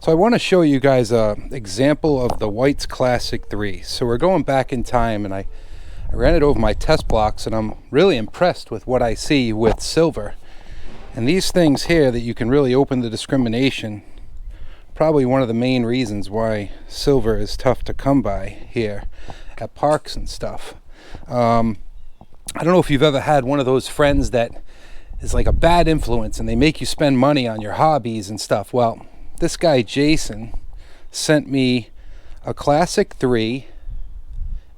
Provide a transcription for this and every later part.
So I want to show you guys an example of the White's Classic 3. So we're going back in time, and I ran it over my test blocks, and I'm really impressed with what I see with silver. And these things here that you can really open the discrimination, probably one of the main reasons why silver is tough to come by here at parks and stuff. I don't know if you've ever had one of those friends that is like a bad influence and they make you spend money on your hobbies and stuff. Well, this guy Jason sent me a Classic 3,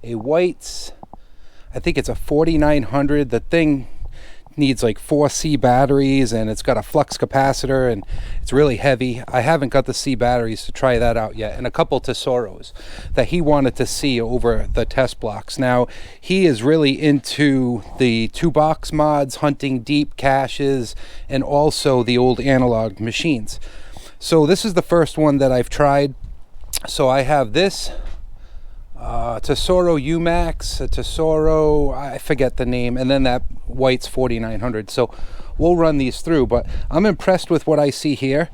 a White's, I think it's a 4900. The thing needs like 4 C batteries, and it's got a flux capacitor, and it's really heavy. I haven't got the C batteries to try that out yet, and a couple Tesoros that he wanted to see over the test blocks. Now, he is really into the 2-box mods, hunting deep caches, and also the old analog machines. So this is the first one that I've tried. So I have this Tesoro UMax, a Tesoro, I forget the name, and then that White's 4900. So we'll run these through, but I'm impressed with what I see here.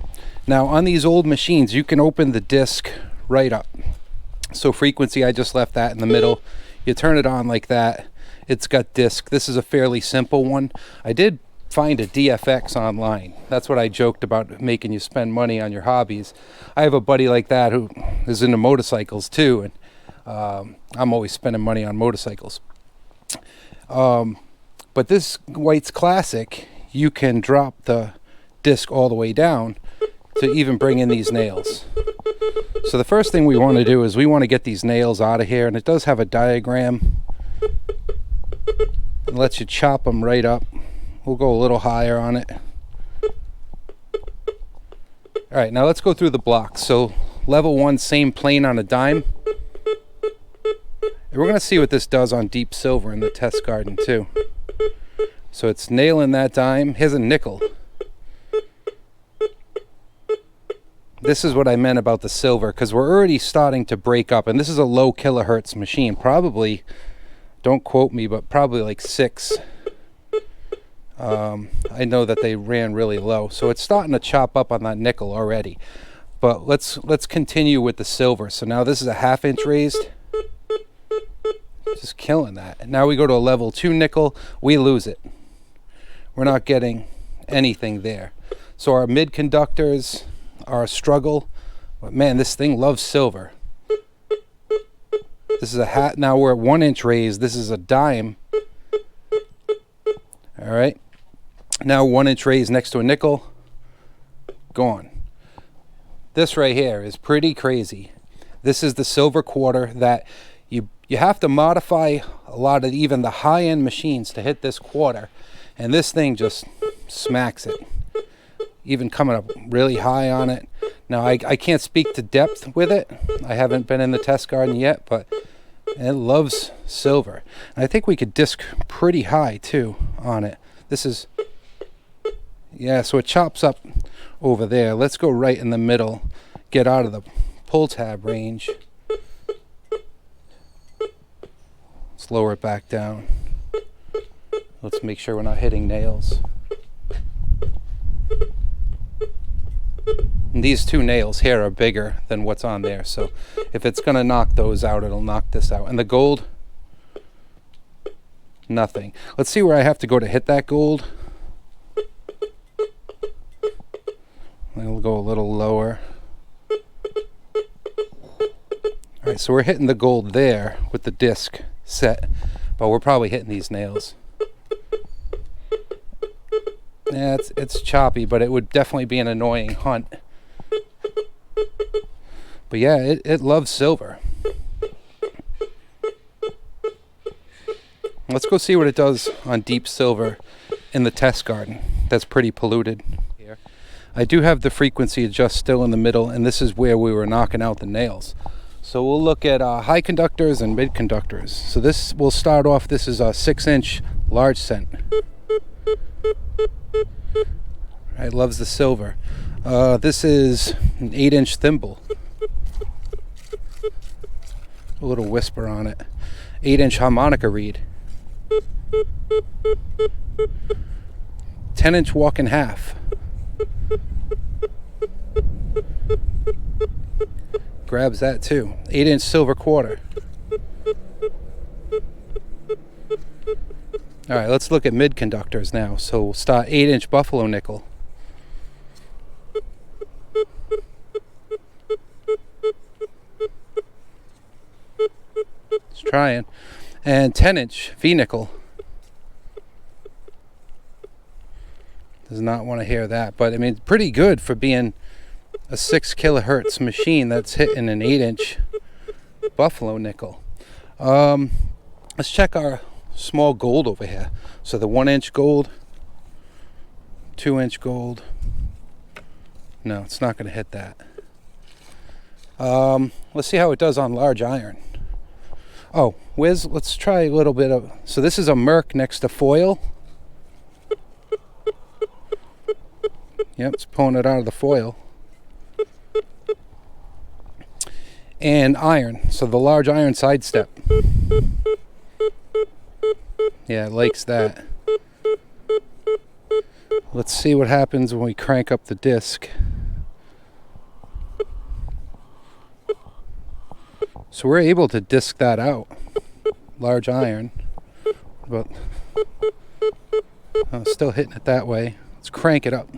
Now on these old machines, you can open the disc right up. So frequency, I just left that in the middle. You turn it on like that. It's got disc. This is a fairly simple one. I did find a DFX online. That's what I joked about, making you spend money on your hobbies. I have a buddy like that who is into motorcycles too, and I'm always spending money on motorcycles. But this White's Classic, you can drop the disc all the way down to even bring in these nails. So the first thing we want to do is we want to get these nails out of here, and it does have a diagram. It lets you chop them right up. We'll go a little higher on it. All right, now let's go through the blocks. So level 1, same plane on a dime. And we're going to see what this does on deep silver in the test garden too. So it's nailing that dime. Here's a nickel. This is what I meant about the silver, because we're already starting to break up. And this is a low kilohertz machine. Probably, don't quote me, but probably like 6. I know that they ran really low, so it's starting to chop up on that nickel already. But let's continue with the silver. So now this is a 1/2 inch raised, just killing that. And now we go to a level 2 nickel. We lose it. We're not getting anything there. So our mid conductors are a struggle. But man, this thing loves silver. This is a hat. Now we're at 1 inch raised. This is a dime. All right. Now 1 inch raised next to a nickel. Gone. This right here is pretty crazy. This is the silver quarter that you have to modify a lot of even the high-end machines to hit this quarter, and this thing just smacks it, even coming up really high on it. Now I can't speak to depth with it. I haven't been in the test garden yet, but it loves silver. And I think we could disc pretty high too on it. This is, yeah, so it chops up over there. Let's go right in the middle, get out of the pull tab range. Let's lower it back down. Let's make sure we're not hitting nails. And these 2 nails here are bigger than what's on there, so if it's gonna knock those out, it'll knock this out. And the gold, nothing. Let's see where I have to go to hit that gold. I'll go a little lower. All right, so we're hitting the gold there with the disc set, but we're probably hitting these nails. Yeah, it's choppy, but it would definitely be an annoying hunt. But yeah, it loves silver. Let's go see what it does on deep silver in the test garden. That's pretty polluted here. I do have the frequency adjust still in the middle, and this is where we were knocking out the nails. So we'll look at high conductors and mid conductors. So this will start off, this is a 6 inch large cent. Right, loves the silver. This is an 8 inch thimble. A little whisper on it. 8 inch harmonica reed. 10 inch walk in half. grabs that too. 8-inch silver quarter. All right, let's look at mid conductors now. So we'll start 8-inch buffalo nickel. It's trying. And 10-inch V nickel. Does not want to hear that, but I mean, pretty good for being a 6 kilohertz machine that's hitting an 8-inch buffalo nickel. Let's check our small gold over here. So the 1-inch gold, 2-inch gold. No, it's not going to hit that. Let's see how it does on large iron. Oh, let's try a little bit of, so this is a Merc next to foil. Yep, it's pulling it out of the foil. And iron, so the large iron sidestep. Yeah, it likes that. Let's see what happens when we crank up the disc. So we're able to disc that out. Large iron. But still hitting it that way. Let's crank it up.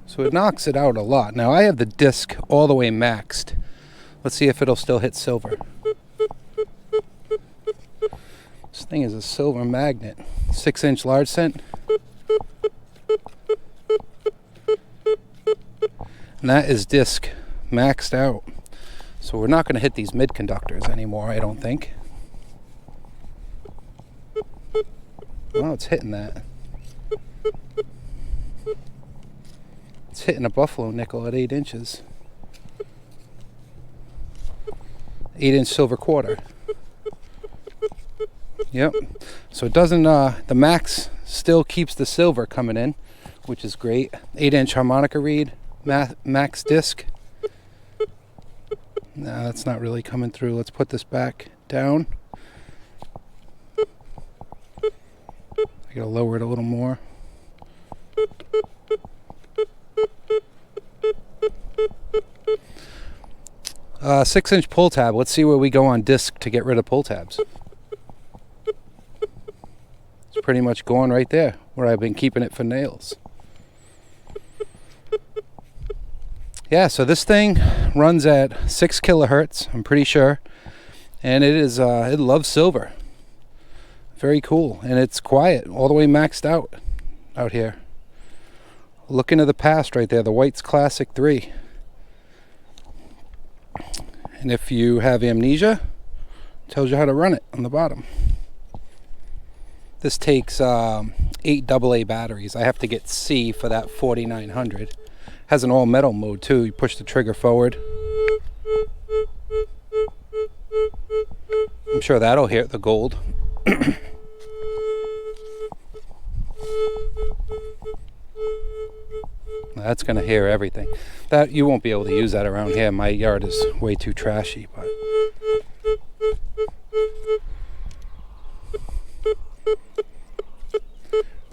So it knocks it out a lot. Now I have the disc all the way maxed. Let's see if it'll still hit silver. This thing is a silver magnet. 6-inch large cent. And that is disc maxed out. So we're not going to hit these mid conductors anymore, I don't think. Well, it's hitting that. It's hitting a buffalo nickel at 8 inches. 8-inch silver quarter. Yep. So it doesn't, the max still keeps the silver coming in, which is great. 8-inch harmonica reed, max disc. No, that's not really coming through. Let's put this back down. I gotta lower it a little more. Uh, 6-inch pull tab. Let's see where we go on disc to get rid of pull tabs. It's pretty much going right there where I've been keeping it for nails. Yeah, so this thing runs at 6 kilohertz, I'm pretty sure, and it loves silver. Very cool, and it's quiet, all the way maxed out here. Look into the past right there, the White's Classic 3. And if you have amnesia, it tells you how to run it on the bottom. This takes 8 AA batteries. I have to get C for that 4900. Has an all metal mode too. You push the trigger forward. I'm sure that'll hit the gold. That's going to hear everything. That you won't be able to use that around here. My yard is way too trashy, but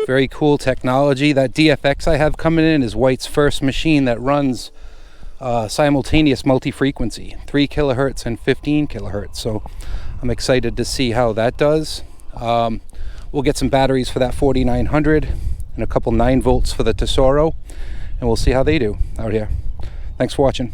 very cool technology. That DFX I have coming in is White's first machine that runs simultaneous multi-frequency, 3 kilohertz and 15 kilohertz. So I'm excited to see how that does. We'll get some batteries for that 4900 and a couple 9 volts for the Tesoro, and we'll see how they do out here. Thanks for watching.